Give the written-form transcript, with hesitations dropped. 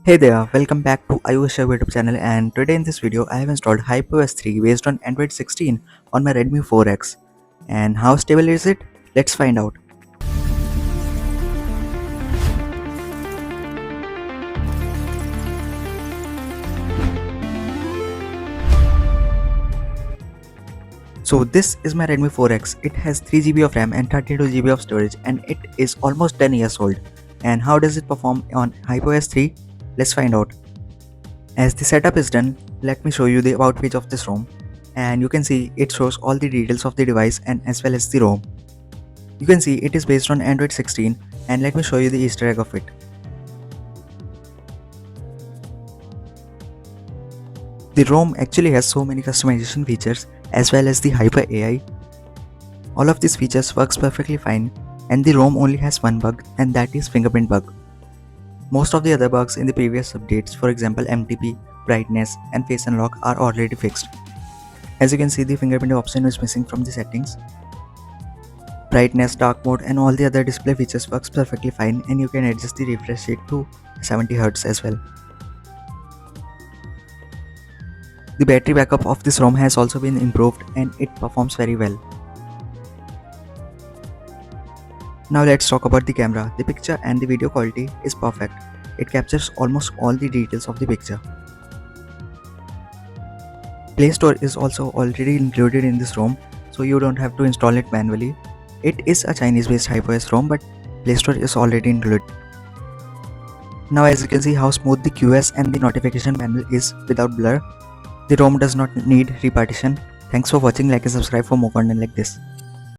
Hey there, welcome back to iOS YouTube channel, and today in this video I have installed HyperOS 3 based on Android 16 on my Redmi 4X. And how stable is it? Let's find out. So this is my Redmi 4X. It has 3GB of RAM and 32GB of storage, and it is almost 10 years old. And how does it perform on HyperOS 3? Let's find out. As the setup is done, let me show you the about page of this ROM, and you can see it shows all the details of the device and as well as the ROM. You can see it is based on Android 16, and let me show you the Easter egg of it. The ROM actually has so many customization features as well as the Hyper AI. All of these features works perfectly fine, and the ROM only has one bug, and that is fingerprint bug. Most of the other bugs in the previous updates, for example MTP, brightness and face unlock, are already fixed. As you can see, the fingerprint option is missing from the settings. Brightness, dark mode and all the other display features works perfectly fine, and you can adjust the refresh rate to 70Hz as well. The battery backup of this ROM has also been improved and it performs very well. Now let's talk about the camera. The picture and the video quality is perfect. It captures almost all the details of the picture. Play Store is also already included in this ROM, so you don't have to install it manually. It is a Chinese based HyperOS ROM, but Play Store is already included. Now as you can see how smooth the QoS and the notification panel is without blur. The ROM does not need repartition. Thanks for watching, like and subscribe for more content like this.